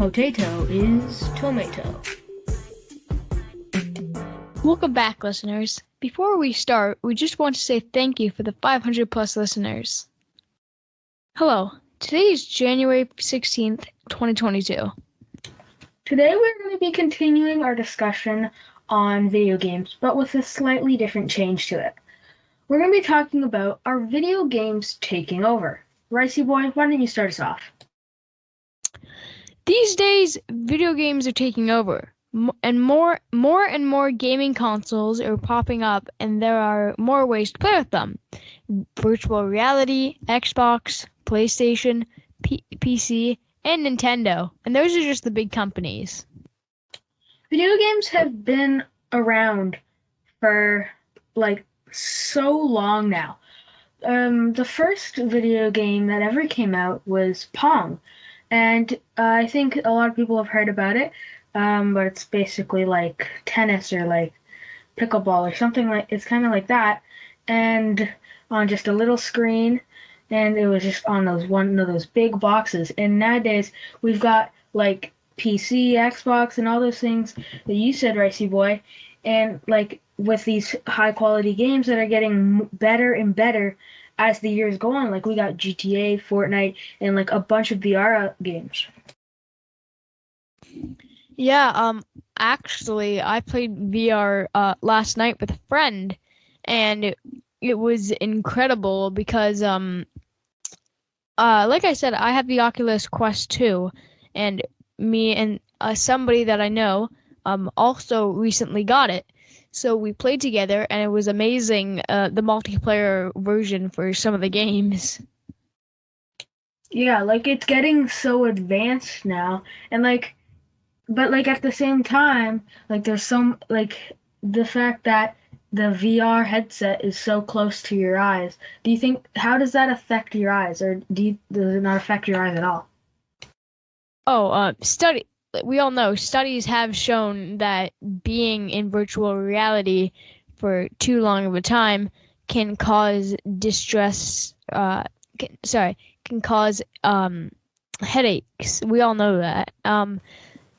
Potato is tomato. Welcome back, listeners. Before we start, we just want to say thank you for the 500 plus listeners. Hello, today is January 16th, 2022. Today we're going to be continuing our discussion on video games, but with a slightly different change to it. We're going to be talking about are video games taking over? Ricey boy, why don't you start us off? These days, video games are taking over. And more and more gaming consoles are popping up, and there are more ways to play with them. Virtual reality, Xbox, PlayStation, PC, and Nintendo. And those are just the big companies. Video games have been around for so long now. The first video game that ever came out was Pong, and I think a lot of people have heard about it. But it's basically like tennis or like pickleball or something it's kind of like that, and on just a little screen, and it was just on one of those big boxes. And nowadays we've got like PC, Xbox, and all those things that you said, Ricey boy, and like with these high quality games that are getting better and better as the years go on. Like we got GTA, Fortnite, and like a bunch of VR games. Yeah, actually, I played VR last night with a friend, and it was incredible because like I said, I have the Oculus Quest 2, and me and somebody that I know also recently got it. So we played together, and it was amazing, the multiplayer version for some of the games. Yeah, like it's getting so advanced now, and but like at the same time, like there's some like the fact that the VR headset is so close to your eyes. Do you think how does that affect your eyes, or does it not affect your eyes at all? Oh, we all know studies have shown that being in virtual reality for too long of a time can cause distress, can cause headaches. We all know that.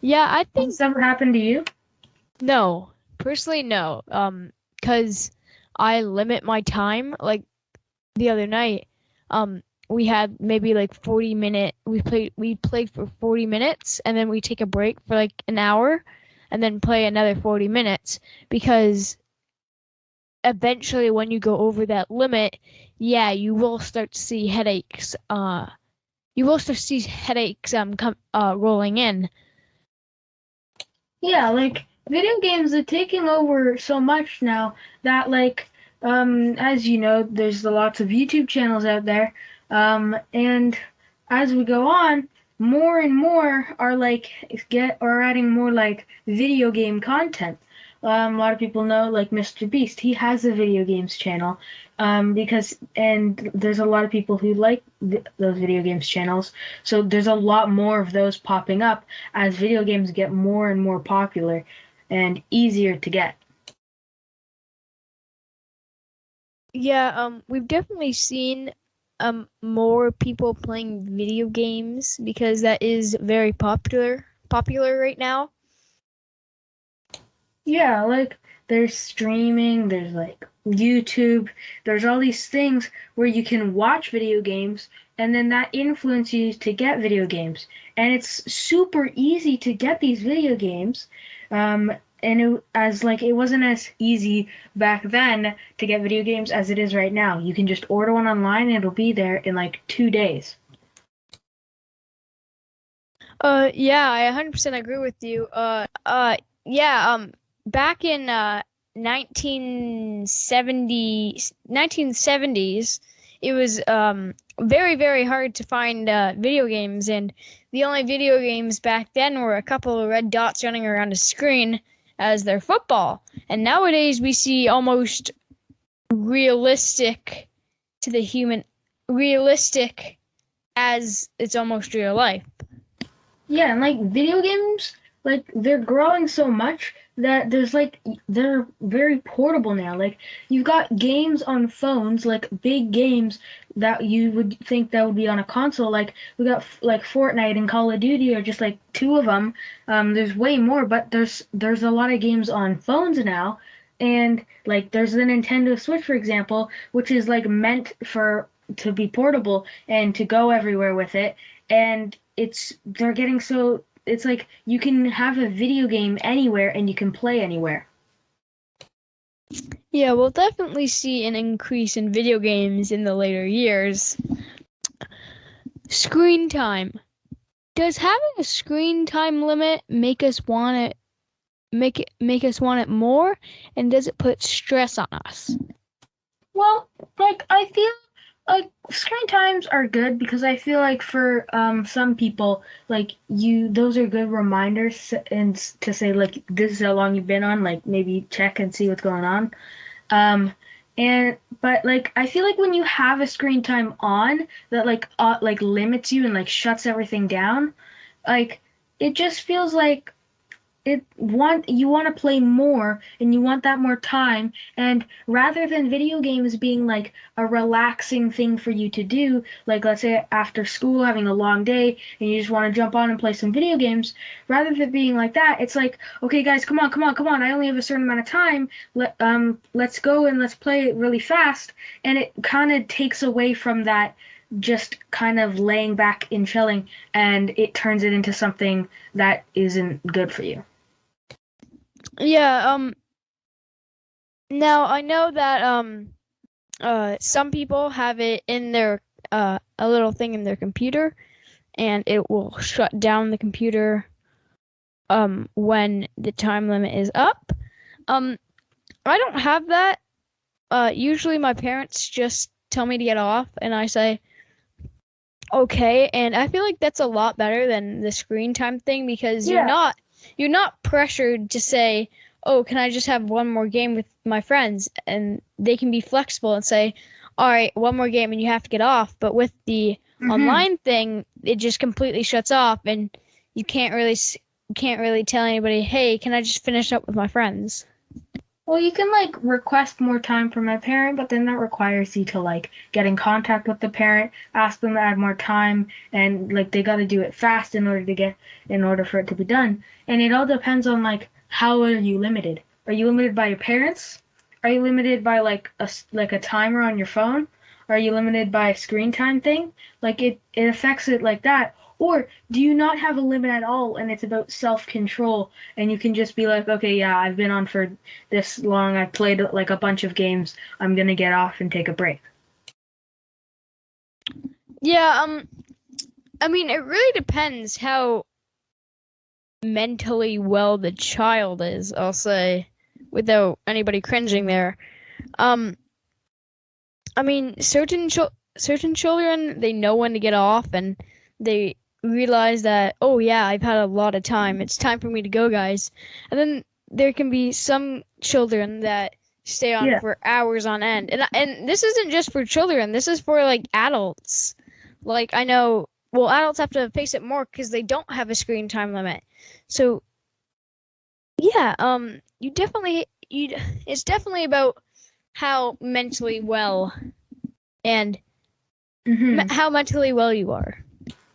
Yeah, I Has think this ever happened to you? no. Personally, no. Because I limit my time. Like the other night, we had maybe like 40-minute. We played for 40 minutes, and then we take a break for like an hour, and then play another 40 minutes. Because eventually, when you go over that limit, yeah, you will start to see headaches. You will start to see headaches rolling in. Yeah, like video games are taking over so much now that as you know, there's lots of YouTube channels out there. And as we go on, more and more are adding more like video game content. A lot of people know like Mr. Beast. He has a video games channel, and there's a lot of people who like those video games channels. So there's a lot more of those popping up as video games get more and more popular and easier to get. Yeah, we've definitely seen more people playing video games because that is very popular right now. Yeah, like there's streaming, there's like YouTube, there's all these things where you can watch video games, and then that influences you to get video games. And it's super easy to get these video games. And it wasn't as easy back then to get video games as it is right now. You can just order one online and it'll be there in like 2 days. Yeah, I 100% agree with you. Yeah, back in 1970s, it was very, very hard to find video games, and the only video games back then were a couple of red dots running around a screen as their football. And nowadays we see almost realistic to the human, realistic as it's almost real life. Yeah, and like video games, like they're growing so much that they're very portable now. Like you've got games on phones, like big games that you would think that would be on a console. Like we got like Fortnite and Call of Duty are just like two of them. There's way more, but there's a lot of games on phones now. And like there's the Nintendo Switch, for example, which is like meant for to be portable and to go everywhere with it. And they're getting so it's like you can have a video game anywhere and you can play anywhere. Yeah, we'll definitely see an increase in video games in the later years. Screen time. Does having a screen time limit make us want it make us want it more, and does it put stress on us? Well, like I feel like screen times are good because I feel like for some people like those are good reminders and to say like this is how long you've been on, like maybe check and see what's going on. Um and but like I feel like when you have a screen time on that like limits you and like shuts everything down, like it just feels like you want to play more and you want that more time, and rather than video games being like a relaxing thing for you to do, like let's say after school having a long day and you just want to jump on and play some video games, rather than being like that, it's like, okay guys, come on, I only have a certain amount of time. Let's go and let's play it really fast. And it kind of takes away from that just kind of laying back and chilling, and it turns it into something that isn't good for you. Yeah, now I know that some people have it in their a little thing in their computer, and it will shut down the computer when the time limit is up. I don't have that. Usually my parents just tell me to get off and I say okay, and I feel like that's a lot better than the screen time thing because Yeah. you're not pressured to say, "Oh, can I just have one more game with my friends?" And they can be flexible and say, "All right, one more game and you have to get off." But with the Mm-hmm. online thing, it just completely shuts off and you can't really tell anybody, "Hey, can I just finish up with my friends?" Well, you can like request more time from a parent, but then that requires you to like get in contact with the parent, ask them to add more time, and like they got to do it fast in order for it to be done. And it all depends on like how are you limited? Are you limited by your parents? Are you limited by like a timer on your phone? Are you limited by a screen time thing? Like it affects it like that. Or do you not have a limit at all and it's about self-control and you can just be like, okay, yeah, I've been on for this long. I've played like a bunch of games. I'm gonna get off and take a break. Yeah, I mean, it really depends how mentally well the child is, I'll say, without anybody cringing there. Um, I mean, certain children, they know when to get off and they realize that, oh yeah, I've had a lot of time. It's time for me to go, guys. And then there can be some children that stay on Yeah. for hours on end. And this isn't just for children. This is for like adults. Like I know, well, adults have to face it more because they don't have a screen time limit. So yeah, it's definitely about how mentally well and Mhm. how mentally well you are.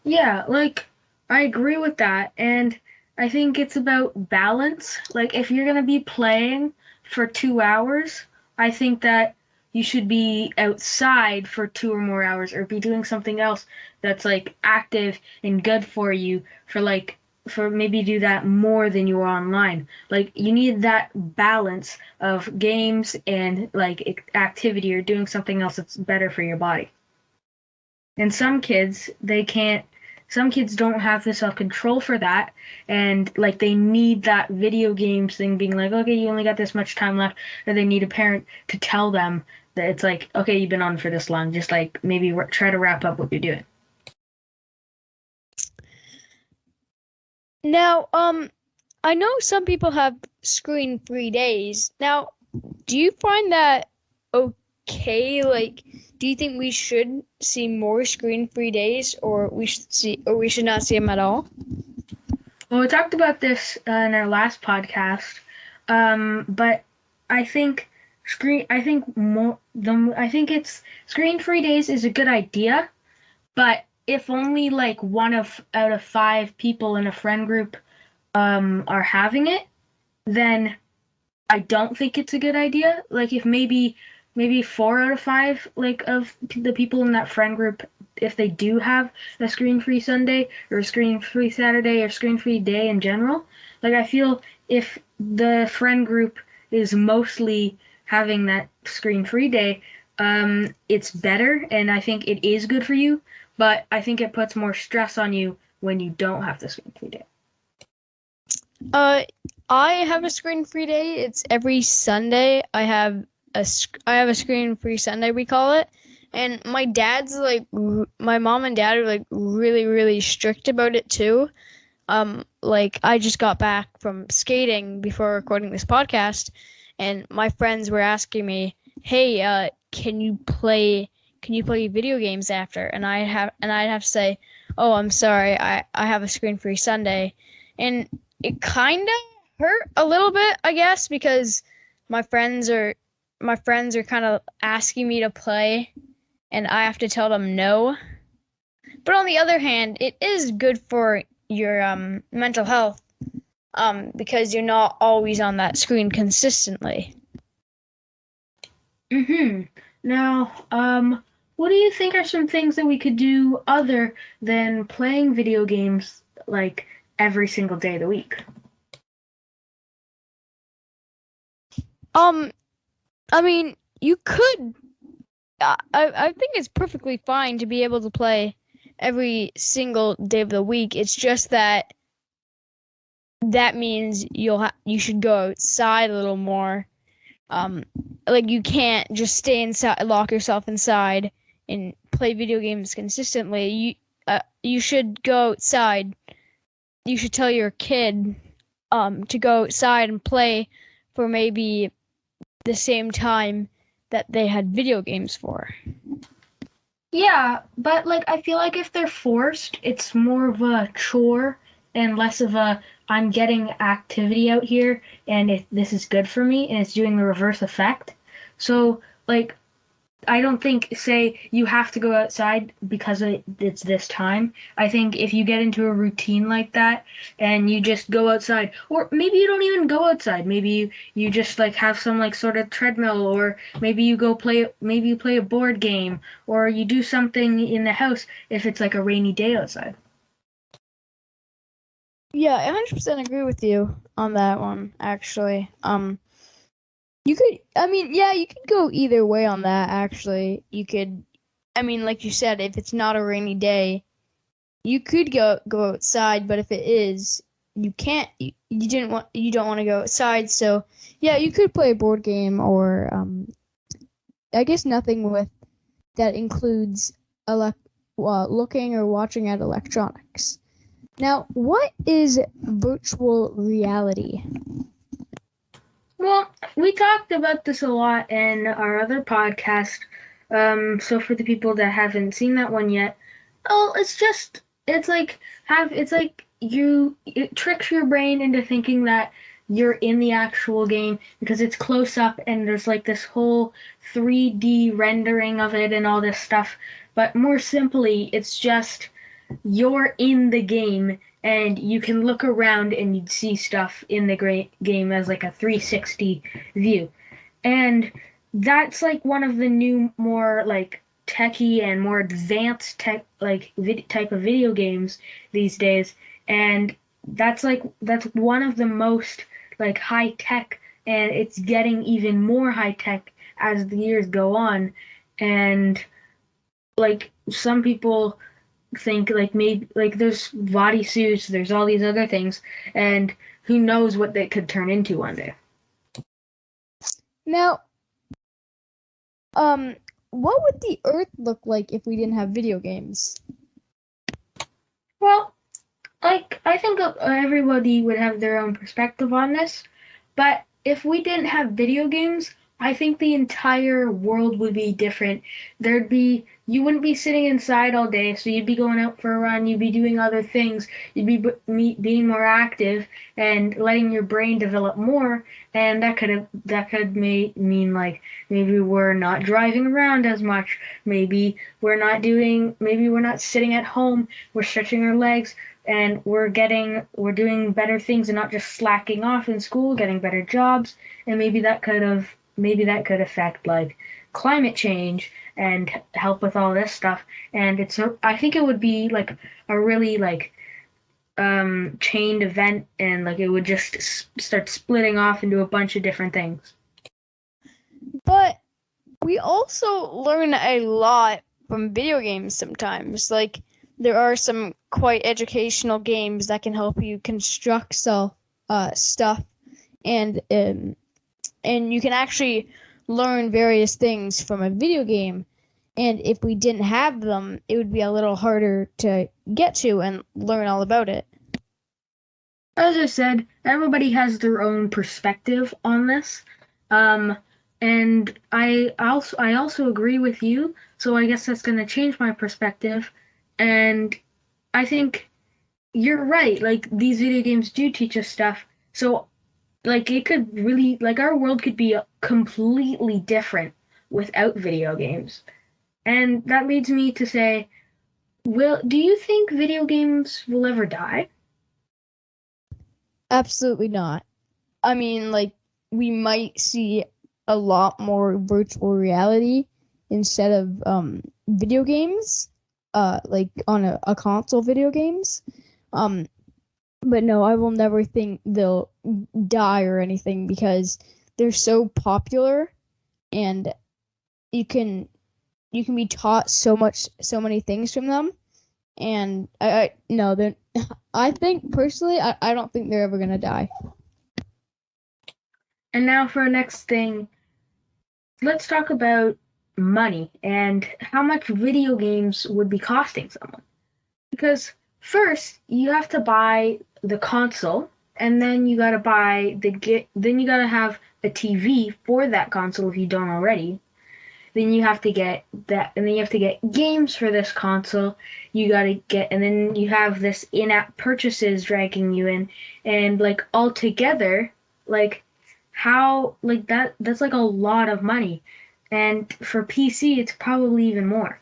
Yeah, like I agree with that, and I think it's about balance. Like if you're gonna be playing for 2 hours, I think that you should be outside for 2 or more hours, or be doing something else that's like active and good for you for maybe do that more than you are online. Like you need that balance of games and like activity or doing something else that's better for your body. And some kids don't have the self control for that. And like they need that video games thing being like, okay, you only got this much time left. Or they need a parent to tell them that it's like, okay, you've been on for this long. Just like maybe try to wrap up what you're doing. Now, I know some people have screen-free days. Now, do you find that okay? Like, do you think we should see more screen-free days, or we should not see them at all? Well, we talked about this in our last podcast. But I think it's screen-free days is a good idea, but if only like one of out of five people in a friend group are having it, then I don't think it's a good idea. Like if maybe four out of five like of the people in that friend group, if they do have a screen-free Sunday or a screen-free Saturday or screen-free day in general, like I feel if the friend group is mostly having that screen-free day, it's better, and I think it is good for you. But I think it puts more stress on you when you don't have the screen-free day. I have a screen-free day. It's every Sunday. I have a screen-free Sunday, we call it. And my mom and dad are like really, really strict about it too. Like I just got back from skating before recording this podcast, and my friends were asking me, "Hey, can you play video games after?" And I'd have to say, "Oh, I'm sorry, I have a screen-free Sunday," and it kind of hurt a little bit, I guess, because my friends are kind of asking me to play, and I have to tell them no. But on the other hand, it is good for your mental health because you're not always on that screen consistently. Now, what do you think are some things that we could do other than playing video games like every single day of the week? I mean, you could. I think it's perfectly fine to be able to play every single day of the week. It's just that means you should go outside a little more. Like you can't just stay inside, lock yourself inside, and play video games consistently. You should go outside. You should tell your kid to go outside and play for maybe the same time that they had video games for. Yeah, but like I feel like if they're forced, it's more of a chore and less of a I'm getting activity out here and this is good for me, and it's doing the reverse effect. So like I don't think say you have to go outside because it's this time. I think if you get into a routine like that and you just go outside, or maybe you don't even go outside, maybe you just like have some like sort of treadmill, or maybe you play a board game, or you do something in the house if it's like a rainy day outside. Yeah, I 100% agree with you on that one, actually. You could, I mean, yeah, you could go either way on that, actually. You could, I mean, like you said, if it's not a rainy day, you could go outside, but if it is, you can't, you don't want to go outside, so yeah, you could play a board game or, I guess nothing with that includes looking or watching at electronics. Now, what is virtual reality? Well, we talked about this a lot in our other podcast. So for the people that haven't seen that one yet, oh, it tricks your brain into thinking that you're in the actual game because it's close up and there's like this whole 3D rendering of it and all this stuff. But more simply, it's just you're in the game and you can look around and you'd see stuff in the game as like a 360 view. And that's like one of the new, more like techy and more advanced type of video games these days. And that's one of the most like high tech, and it's getting even more high tech as the years go on. And like some people think like maybe like there's body suits, there's all these other things, and who knows what they could turn into one day. Now, what would the Earth look like if we didn't have video games? Well, like I think everybody would have their own perspective on this, but if we didn't have video games, I think the entire world would be different. You wouldn't be sitting inside all day, so you'd be going out for a run, you'd be doing other things, you'd be being more active and letting your brain develop more, and that could mean like maybe we're not driving around as much, maybe we're not sitting at home, we're stretching our legs, and we're doing better things and not just slacking off in school, getting better jobs, and maybe that could affect like climate change and help with all this stuff. And I think it would be like a really like chained event, and like it would just start splitting off into a bunch of different things. But we also learn a lot from video games sometimes. Like, there are some quite educational games that can help you construct stuff, and you can actually learn various things from a video game. And if we didn't have them, it would be a little harder to get to and learn all about it. As I said, everybody has their own perspective on this. Um, and I also agree with you, so I guess that's going to change my perspective. And I think you're right. Like these video games do teach us stuff. So like it could really like our world could be completely different without video games. And that leads me to say, will do you think video games will ever die? Absolutely not. I mean, like, we might see a lot more virtual reality instead of video games, like on a console video games. Um, but no, I will never think they'll die or anything because they're so popular, and you can you can be taught so many things from them. And I no, they're I think personally, I don't think they're ever gonna die. And now for our next thing, let's talk about money and how much video games would be costing someone. Because first you have to buy the console, and then you gotta have a TV for that console if you don't already. Then you have to get that, and then you have to get games for this console. And then you have this in-app purchases dragging you in, and like all together, like how like that's like a lot of money. And for PC, it's probably even more.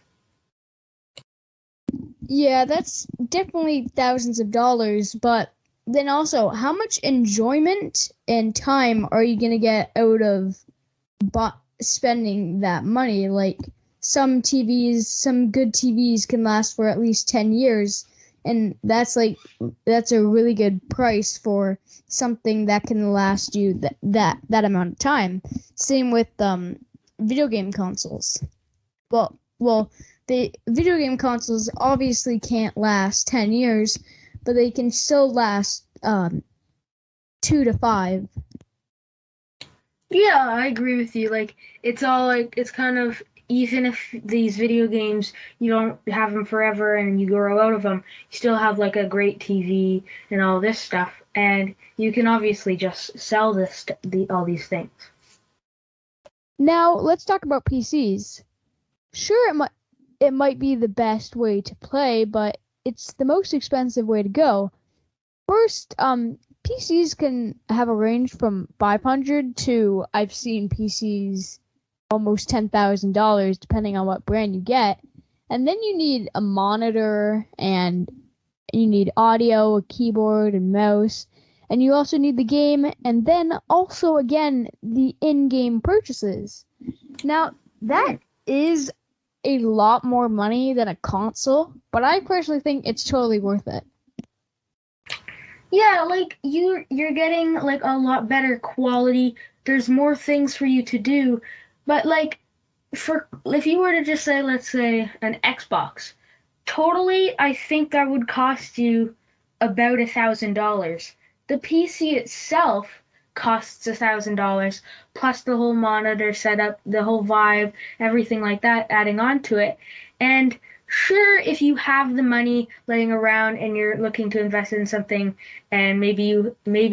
Yeah, that's definitely thousands of dollars, but then also, how much enjoyment and time are you gonna get out of spending that money? Like, some good TVs can last for at least 10 years, and that's a really good price for something that can last you that amount of time. Same with video game consoles. Well, the video game consoles obviously can't last 10 years, but they can still last 2 to 5. Yeah, I agree with you. Like, it's kind of, even if these video games, you don't have them forever and you grow out of them, you still have like a great TV and all this stuff. And you can obviously just sell all these things. Now let's talk about PCs. Sure, it might be the best way to play, but it's the most expensive way to go. First, PCs can have a range from 500 to, I've seen PCs almost $10,000 depending on what brand you get. And then you need a monitor, and you need audio, a keyboard and mouse, and you also need the game, and then also again the in-game purchases. Now, that is a lot more money than a console, but I personally think it's totally worth it. Yeah, like you're getting like a lot better quality. There's more things for you to do. But like for if you were to just say, let's say, an Xbox, totally I think that would cost you about $1,000. The PC itself costs $1,000 plus the whole monitor setup, the whole vibe, everything like that adding on to it. And sure, if you have the money laying around and you're looking to invest in something, and maybe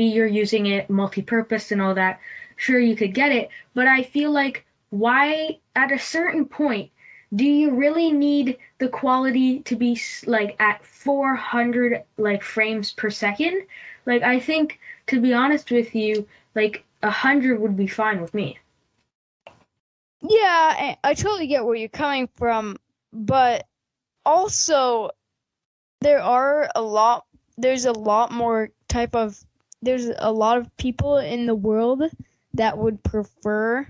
you're using it multi-purpose and all that, sure you could get it, but I feel like why at a certain point do you really need the quality to be like at 400 like frames per second? Like I think to be honest with you, like 100 would be fine with me. Yeah, I totally get where you're coming from, but also there's a lot more there's a lot of people in the world that would prefer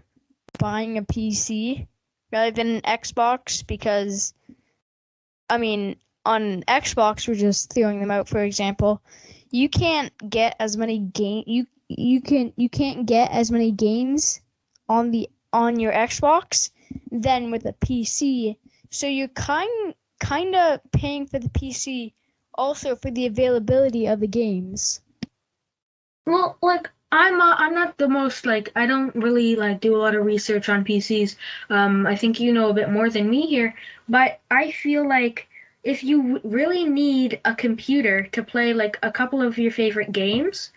buying a PC rather than an Xbox because, I mean, on Xbox, we're just throwing them out, for example, you can't get as many you can't get as many games on your Xbox than with a PC. So you're kind of paying for the PC also for the availability of the games. Well, like I'm not the most like I don't really like do a lot of research on PCs. I think you know a bit more than me here, but I feel like if you really need a computer to play like a couple of your favorite games,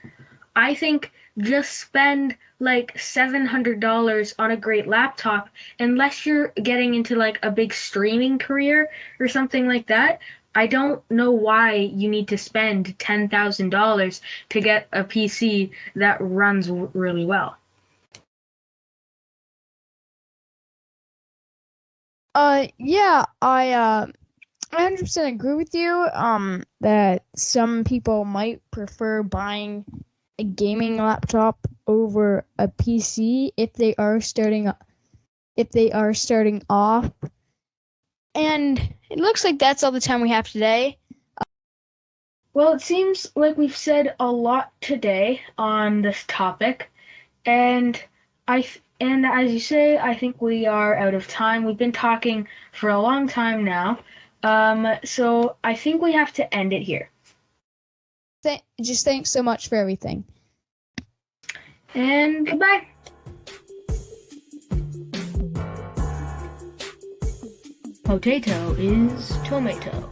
I think just spend like $700 on a great laptop unless you're getting into like a big streaming career or something like that. I don't know why you need to spend $10,000 to get a PC that runs really well. Yeah, I 100% agree with you that some people might prefer buying a gaming laptop over a PC if they are starting off. And it looks like that's all the time we have today. Well, it seems like we've said a lot today on this topic, and and as you say, I think we are out of time. We've been talking for a long time now, so I think we have to end it here. Just thanks so much for everything. And goodbye. Potato is tomato.